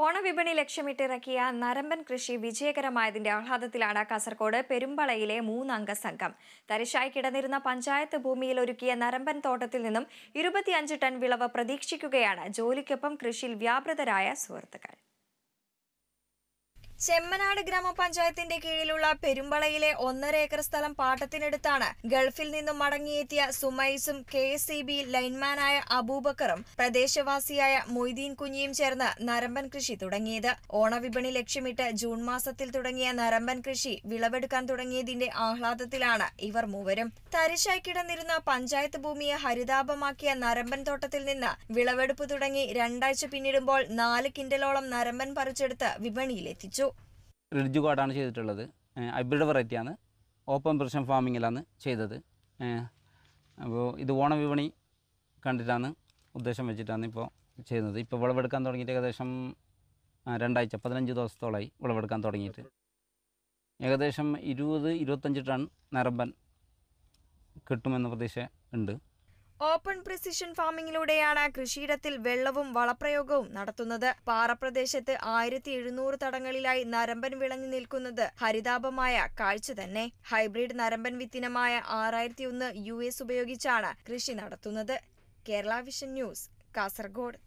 ഓണവിപണി ലക്ഷ്യമിട്ടിറക്കിയ നരമ്പൻ കൃഷി വിജയകരമായതിന്റെ ആഹ്ലാദത്തിലാണ് കാസർഗോഡ് പെരുമ്പളയിലെ 3 അംഗ സംഘം. തരിശായി കിടന്നിരുന്ന പഞ്ചായത്ത് ഭൂമിയിൽ ഒരുക്കിയ നരമ്പൻ തോട്ടത്തിൽ നിന്നും 25 ടൺ വിളവ് പ്രതീക്ഷിക്കുകയാണ് ജോലിക്കൊപ്പം കൃഷിയിൽ വ്യാപൃതരായ സുഹൃത്തുക്കൾ. ചെമ്മനാട് ഗ്രാമപഞ്ചായത്തിന്റെ കീഴിലുള്ള പെരുമ്പളയിലെ 1.5 ഏക്കർ സ്ഥലം പാട്ടത്തിനെടുത്താണ് ഗൾഫിൽ നിന്നും മടങ്ങിയെത്തിയ സുമൈസും KSEB ലൈൻമാനായ അബൂബക്കറും പ്രദേശവാസിയായ മൊയ്തീൻ കുഞ്ഞിയും ചേർന്ന് നരമ്പൻ കൃഷി തുടങ്ങിയത്. ഓണവിപണി ലക്ഷ്യമിട്ട് ജൂൺ മാസത്തിൽ തുടങ്ങിയ നരമ്പൻ കൃഷി വിളവെടുക്കാൻ തുടങ്ങിയതിന്റെ ആഹ്ലാദത്തിലാണ് ഇവർ മൂവരും. തരിശായി കിടന്നിരുന്ന പഞ്ചായത്ത് ഭൂമിയെ ഹരിതാപമാക്കിയ നരമ്പൻ തോട്ടത്തിൽ നിന്ന് വിളവെടുപ്പ് തുടങ്ങി 2 ആഴ്ച പിന്നിടുമ്പോൾ 4 കിൻഡലോളം നരമ്പൻ പറിച്ചെടുത്ത് വിപണിയിലെത്തിച്ചു. റിഡ്ജ് കാർഡാണ് ചെയ്തിട്ടുള്ളത്. ഹൈബ്രിഡ് വെറൈറ്റിയാണ്. ഓപ്പൺ പ്രൊഡക്ഷൻ ഫാമിങ്ങിലാണ് ചെയ്തത്. അപ്പോൾ ഇത് ഓണവിപണി കണ്ടിട്ടാണ് ഉദ്ദേശം വെച്ചിട്ടാണ് ഇപ്പോൾ ചെയ്യുന്നത്. ഇപ്പോൾ വിളവെടുക്കാൻ തുടങ്ങിയിട്ട് ഏകദേശം 2 ആഴ്ച 15 ദിവസത്തോളമായി വിളവെടുക്കാൻ തുടങ്ങിയിട്ട്. ഏകദേശം 20-25 ടൺ നരമ്പൻ കിട്ടുമെന്ന പ്രതീക്ഷ ഉണ്ട്. ഓപ്പൺ പ്രിസിഷൻ ഫാമിങ്ങിലൂടെയാണ് കൃഷിയിടത്തിൽ വെള്ളവും വളപ്രയോഗവും നടത്തുന്നത്. പാറപ്രദേശത്ത് 1700 തടങ്ങളിലായി നരമ്പൻ വിളഞ്ഞു നിൽക്കുന്നത് ഹരിതാപമായ കാഴ്ച തന്നെ. ഹൈബ്രിഡ് നരമ്പൻ വിത്തിനമായ 6001 US ഉപയോഗിച്ചാണ് കൃഷി നടത്തുന്നത്. Kerala vision news, Kasaragod.